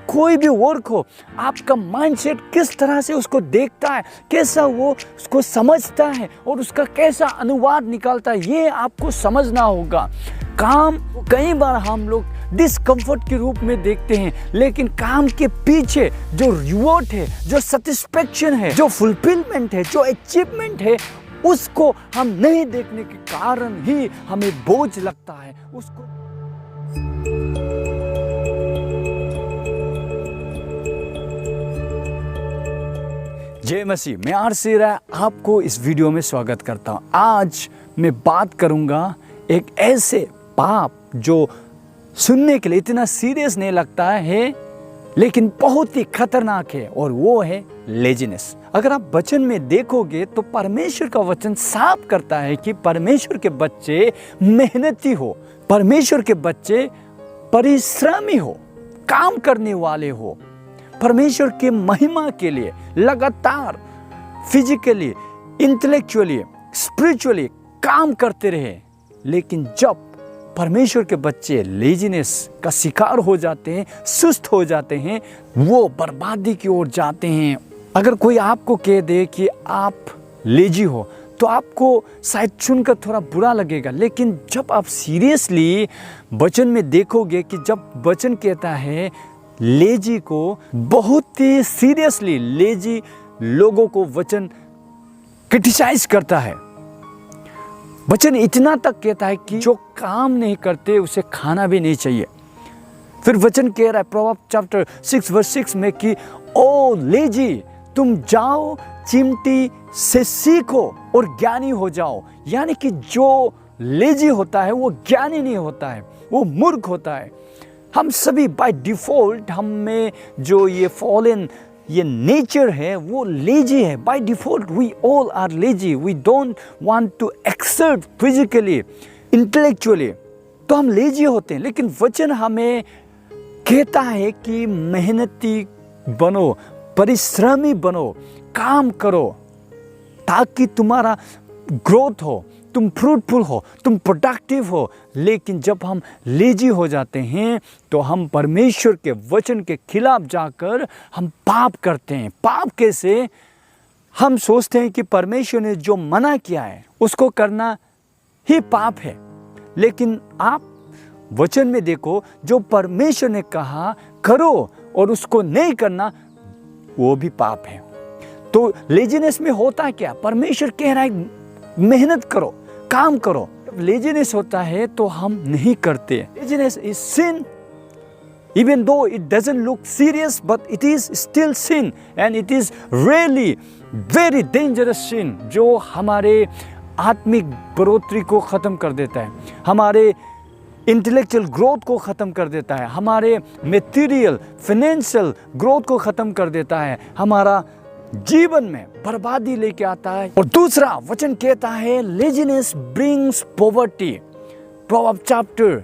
कोई भी वर्क हो, आपका माइंडसेट किस तरह से उसको देखता है, कैसा वो उसको समझता है और उसका कैसा अनुवाद निकालता है, ये आपको समझना होगा। काम कई बार हम लोग डिस्कम्फर्ट के रूप में देखते हैं, लेकिन काम के पीछे जो रिवॉर्ड है, जो सेटिस्फैक्शन है, जो फुलफिलमेंट है, जो अचीवमेंट है, उसको हम नहीं देखने के कारण ही हमें बोझ लगता है उसको। जय मसीह, मैं आरसी राय आपको इस वीडियो में स्वागत करता हूँ। आज मैं बात करूंगा एक ऐसे पाप जो सुनने के लिए इतना सीरियस नहीं लगता है, लेकिन बहुत ही खतरनाक है, और वो है लेजीनेस। अगर आप वचन में देखोगे तो परमेश्वर का वचन साफ करता है कि परमेश्वर के बच्चे मेहनती हो, परमेश्वर के बच्चे परिश्रमी हो, काम करने वाले हो, परमेश्वर के महिमा के लिए लगातार फिजिकली, इंटेलेक्चुअली, स्पिरिचुअली काम करते रहे। लेकिन जब परमेश्वर के बच्चे लेजीनेस का शिकार हो जाते हैं, सुस्त हो जाते हैं, वो बर्बादी की ओर जाते हैं। अगर कोई आपको कह दे कि आप लेजी हो तो आपको शायद सुनकर थोड़ा बुरा लगेगा, लेकिन जब आप सीरियसली वचन में देखोगे कि जब वचन कहता है लेजी को, बहुत ही सीरियसली लेजी लोगों को वचन क्रिटिसाइज करता है। वचन इतना तक कहता है कि जो काम नहीं करते उसे खाना भी नहीं चाहिए। फिर वचन कह रहा है प्रोवर्ब चैप्टर 6 वर्स 6 में कि ओ लेजी, तुम जाओ चिमटी से सीखो और ज्ञानी हो जाओ। यानी कि जो लेजी होता है वो ज्ञानी नहीं होता है, वो मूर्ख होता है। हम सभी बाय डिफॉल्ट, हम में जो ये फॉलन ये नेचर है वो लेजी है। By default we all are lazy. We don't want to exert physically, intellectually, तो हम लेजी होते हैं। लेकिन वचन हमें कहता है कि मेहनती बनो, परिश्रमी बनो, काम करो ताकि तुम्हारा ग्रोथ हो, तुम फ्रूटफुल हो, तुम प्रोडक्टिव हो। लेकिन जब हम लेजी हो जाते हैं तो हम परमेश्वर के वचन के खिलाफ जाकर हम पाप करते हैं। पाप कैसे? हम सोचते हैं कि परमेश्वर ने जो मना किया है उसको करना ही पाप है, लेकिन आप वचन में देखो, जो परमेश्वर ने कहा करो और उसको नहीं करना, वो भी पाप है। तो लेजीनेस में होता क्या? परमेश्वर कह रहा है मेहनत करो, काम करो। जब लेजीनेस होता है तो हम नहीं करते। Laziness is sin, even though it doesn't look serious, but it is still sin, and it is really very dangerous sin, जो हमारे आत्मिक बढ़ोतरी को ख़त्म कर देता है, हमारे इंटेलेक्चुअल ग्रोथ को ख़त्म कर देता है, हमारे मटेरियल फाइनेंशियल ग्रोथ को ख़त्म कर देता है, हमारा जीवन में बर्बादी लेके आता है। और दूसरा वचन कहता है laziness brings poverty. Proverb chapter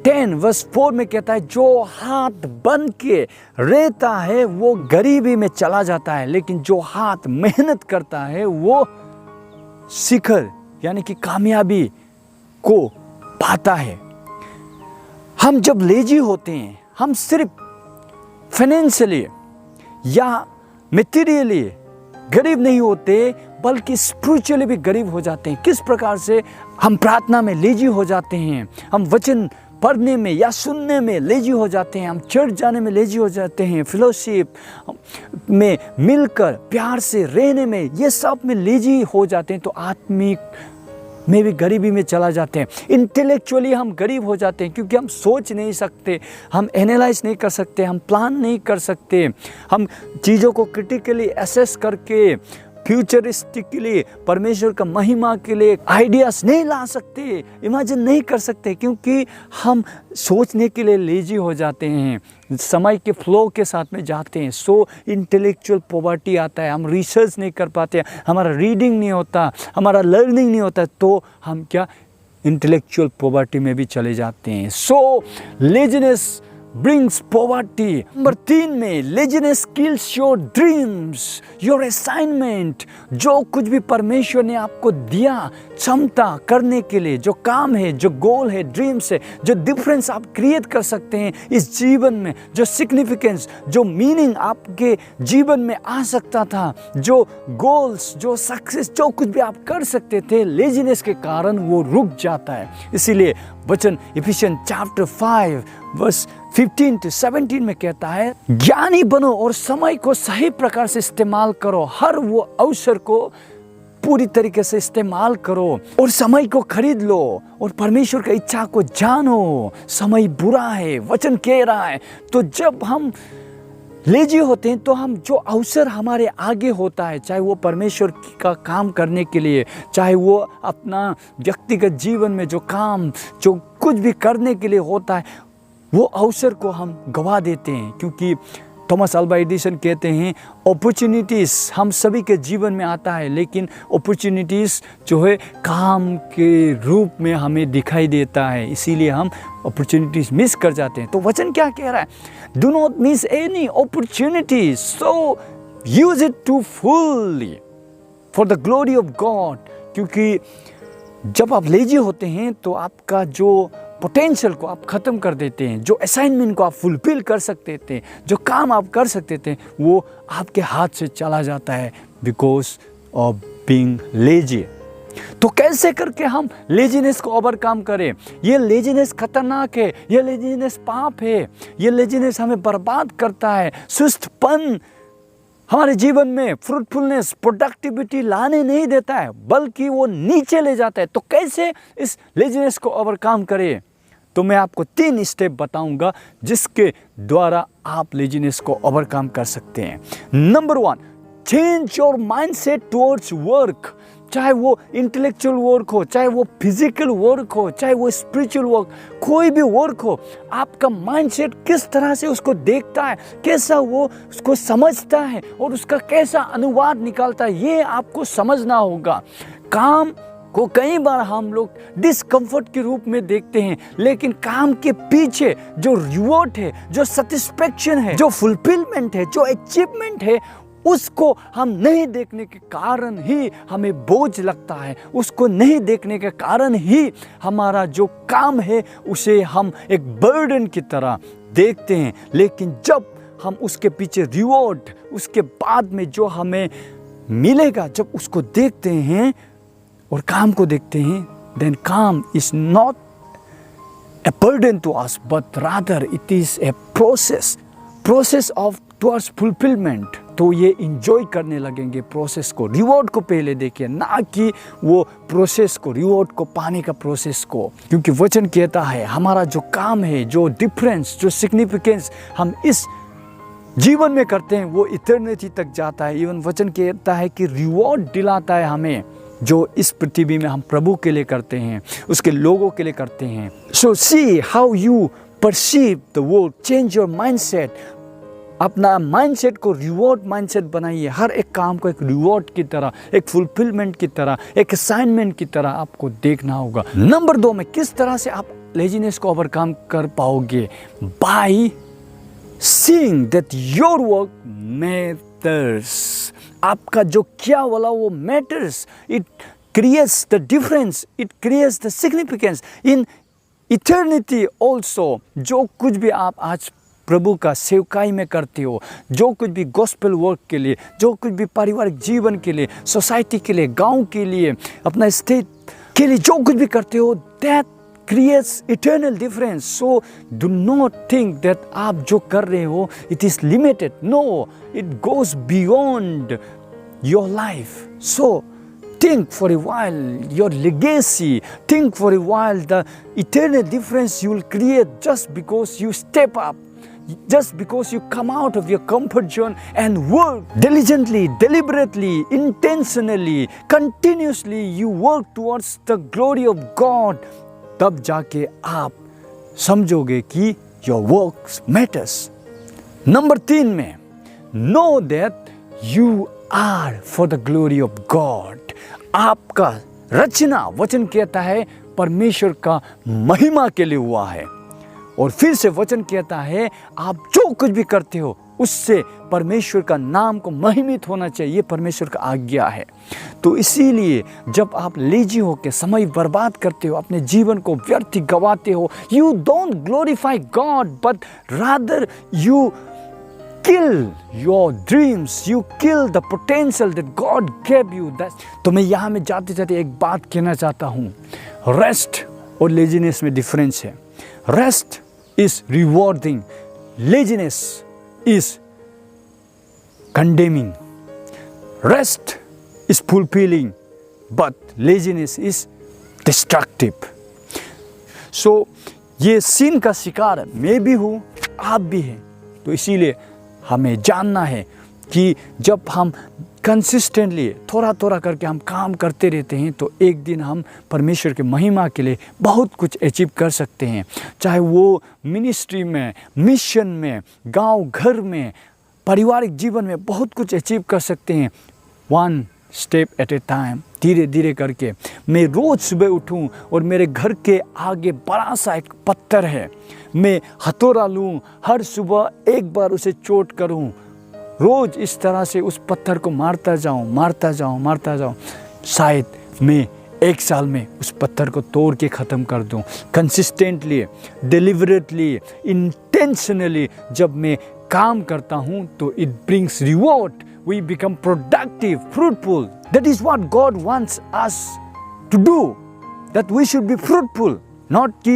10 verse 4 में कहता है जो हाथ बंद के रहता है वो गरीबी में चला जाता है, लेकिन जो हाथ मेहनत करता है वो शिखर यानी कि कामयाबी को पाता है। हम जब लेजी होते हैं, हम सिर्फ फाइनेंशियली या मटेरियली गरीब नहीं होते, बल्कि स्पिरिचुअली भी गरीब हो जाते हैं। किस प्रकार से? हम प्रार्थना में लेजी हो जाते हैं, हम वचन पढ़ने में या सुनने में लेजी हो जाते हैं, हम चर्च जाने में लेजी हो जाते हैं, फेलोशिप में मिलकर प्यार से रहने में, ये सब में लेजी हो जाते हैं। तो आत्मिक में भी गरीबी में चला जाते हैं। इंटेलेक्चुअली हम गरीब हो जाते हैं क्योंकि हम सोच नहीं सकते, हम एनालाइज नहीं कर सकते, हम प्लान नहीं कर सकते, हम चीज़ों को क्रिटिकली एसेस करके फ्यूचरिस्टिकली परमेश्वर का महिमा के लिए आइडियाज नहीं ला सकते, इमेजिन नहीं कर सकते, क्योंकि हम सोचने के लिए लेजी हो जाते हैं, समय के फ्लो के साथ में जाते हैं। सो इंटेलेक्चुअल पॉवर्टी आता है, हम रिसर्च नहीं कर पाते, हमारा रीडिंग नहीं होता, हमारा लर्निंग नहीं होता, तो हम क्या इंटेलेक्चुअल पॉवर्टी में भी चले जाते हैं। सो लेजीनेस brings poverty. नंबर 3 में laziness kills your dreams, your assignment. जो कुछ भी परमेश्वर ने आपको दिया क्षमता करने के लिए, जो काम है, जो गोल है, ड्रीम्स है, जो डिफरेंस आप क्रिएट कर सकते हैं इस जीवन में, जो सिग्निफिकेंस, जो मीनिंग आपके जीवन में आ सकता था, जो गोल्स, जो सक्सेस, जो कुछ भी आप कर सकते थे, लेजीनेस के कारण वो रुक जाता है। इसीलिए वचन इफिसियन चैप्टर 5 वर्स 15 to 17 में कहता है, ज्ञानी बनो और समय को सही प्रकार से इस्तेमाल करो। हर वो अवसर को पूरी तरीके से इस्तेमाल करो और समय को खरीद लो और परमेश्वर की इच्छा को जानो। समय बुरा है, वचन कह रहा है। तो जब हम लेजी होते हैं तो हम जो अवसर हमारे आगे होता है, चाहे वो परमेश्वर का काम करने के लिए, चाहे वो अपना व्यक्तिगत जीवन में जो काम, जो कुछ भी करने के लिए होता है, वो अवसर को हम गवा देते हैं। क्योंकि थॉमस अल्वा एडिसन कहते हैं, अपॉर्चुनिटीज़ हम सभी के जीवन में आता है, लेकिन अपॉर्चुनिटीज़ जो है काम के रूप में हमें दिखाई देता है, इसीलिए हम अपॉर्चुनिटीज़ मिस कर जाते हैं। तो वचन क्या कह रहा है? Do not miss any opportunities, so use it to fully for the glory of God. क्योंकि जब आप लेजी होते हैं तो आपका जो पोटेंशियल को आप ख़त्म कर देते हैं, जो असाइनमेंट को आप फुलफिल कर सकते थे, जो काम आप कर सकते थे, वो आपके हाथ से चला जाता है बिकॉज ऑफ बीइंग लेजी। तो कैसे करके हम लेजीनेस को ओवरकम करें? ये लेजीनेस खतरनाक है, ये लेजीनेस पाप है, ये लेजीनेस हमें बर्बाद करता है। सुस्तपन हमारे जीवन में फ्रूटफुलनेस, प्रोडक्टिविटी लाने नहीं देता है, बल्कि वो नीचे ले जाता है। तो कैसे इस लेजीनेस को ओवरकम करें? तो मैं आपको 3 स्टेप बताऊंगा जिसके द्वारा आप लेजीनेस को ओवरकम कर सकते हैं। Number 1, change your mindset towards work. चाहे वो इंटेलेक्चुअल वर्क हो, चाहे वो फिजिकल वर्क हो, चाहे वो स्पिरिचुअल वर्क, कोई भी वर्क हो, आपका माइंडसेट किस तरह से उसको देखता है, कैसा वो उसको समझता है और उसका कैसा अनुवाद निकालता है, ये आपको समझना होगा। काम को कई बार हम लोग डिस्कम्फर्ट के रूप में देखते हैं, लेकिन काम के पीछे जो रिवॉर्ड है, जो सेटिस्फैक्शन है, जो फुलफिलमेंट है, जो अचीवमेंट है, उसको हम नहीं देखने के कारण ही हमें बोझ लगता है। उसको नहीं देखने के कारण ही हमारा जो काम है उसे हम एक बर्डन की तरह देखते हैं। लेकिन जब हम उसके पीछे रिवॉर्ड, उसके बाद में जो हमें मिलेगा, जब उसको देखते हैं और काम को देखते हैं, then काम is not a burden to us, but rather it is a process of towards fulfillment। तो ये इंजॉय करने लगेंगे प्रोसेस को, रिवॉर्ड को पहले देखिए, ना कि वो प्रोसेस को, रिवॉर्ड को पाने का प्रोसेस को। क्योंकि वचन कहता है हमारा जो काम है, जो डिफरेंस, जो सिग्निफिकेंस हम इस जीवन में करते हैं, वो इटर्निटी तक जाता है। इवन वचन कहता है कि रिवॉर्ड दिलाता है हमें, जो इस पृथ्वी में हम प्रभु के लिए करते हैं, उसके लोगों के लिए करते हैं। So see how you perceive the world, change your mindset. अपना माइंडसेट को रिवॉर्ड माइंडसेट बनाइए। हर एक काम को एक रिवॉर्ड की तरह, एक फुलफिलमेंट की तरह, एक असाइनमेंट की तरह आपको देखना होगा। नंबर 2 में किस तरह से आप लेजीनेस को ओवरकम कर पाओगे? By seeing that your work matters. आपका जो किया वाला वो matters, it creates the difference, it creates the significance in eternity also. जो कुछ भी आप आज प्रभु का सेवकाई में करते हो, जो कुछ भी गॉस्पेल वर्क के लिए, जो कुछ भी पारिवारिक जीवन के लिए, सोसाइटी के लिए, गांव के लिए, अपना स्टेट के लिए जो कुछ भी करते हो, that creates eternal difference. So do not think that आप जो कर रहे हो it is limited. No, it goes beyond your life. So think for a while your legacy, think for a while the eternal difference you will create just because you step up, just because you come out of your comfort zone and work diligently, deliberately, intentionally, continuously, you work towards the glory of God। तब जाके आप समझोगे कि your works matters। Number 3 में know that you are for the glory of God। आपका रचना, वचन कहता है, परमेश्वर का महिमा के लिए हुआ है। और फिर से वचन कहता है आप जो कुछ भी करते हो उससे परमेश्वर का नाम को महिमित होना चाहिए, ये परमेश्वर का आज्ञा है। तो इसीलिए जब आप लेजी होकर समय बर्बाद करते हो, अपने जीवन को व्यर्थ गवाते हो, you don't glorify God but rather you kill your dreams, you kill the potential that God gave you. तो मैं यहाँ में जाते जाते एक बात कहना चाहता हूँ, रेस्ट और लेजीनेस में डिफरेंस है। Rest is rewarding, laziness is condemning. Rest is fulfilling but laziness is destructive. So ये सीन का शिकार मैं भी हूँ, आप भी हैं। तो इसीलिए हमें जानना है कि जब हम कंसिस्टेंटली थोड़ा थोड़ा करके हम काम करते रहते हैं तो एक दिन हम परमेश्वर के महिमा के लिए बहुत कुछ अचीव कर सकते हैं। चाहे वो मिनिस्ट्री में, मिशन में, गांव घर में, पारिवारिक जीवन में बहुत कुछ अचीव कर सकते हैं। One step at A time, धीरे धीरे करके। मैं रोज़ सुबह उठूं और मेरे घर के आगे बड़ा सा एक पत्थर है, मैं हथौड़ा लूं, हर सुबह एक बार उसे चोट करूं, रोज़ इस तरह से उस पत्थर को मारता जाऊं। शायद मैं एक साल में उस पत्थर को तोड़ के ख़त्म कर दूं। कंसिस्टेंटली, डिलिबरेटली, इंटेंशनली जब मैं काम करता हूं तो it brings reward. We become productive, fruitful. That is what God wants us to do. That we should be fruitful, not कि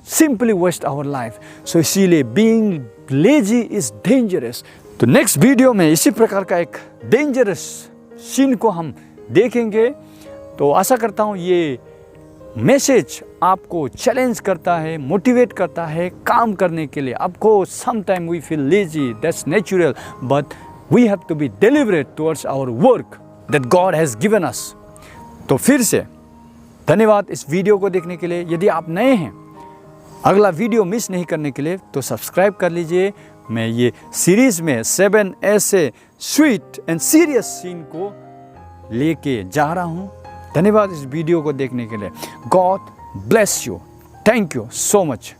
simply waste our life. So इसीलिए being lazy is dangerous. तो next video में इसी प्रकार का एक dangerous scene को हम देखेंगे। तो आशा करता हूँ ये मैसेज आपको चैलेंज करता है, मोटिवेट करता है काम करने के लिए। आपको sometime we feel lazy, that's natural, but we have to be deliberate towards our work that God has given us. तो फिर से धन्यवाद इस वीडियो को देखने के लिए। यदि आप नए हैं, अगला वीडियो मिस नहीं करने के लिए तो सब्सक्राइब कर लीजिए। मैं ये सीरीज में 7 ऐसे स्वीट एंड सीरियस सीन को लेके जा रहा हूँ। धन्यवाद इस वीडियो को देखने के लिए। God bless you. Thank you so much.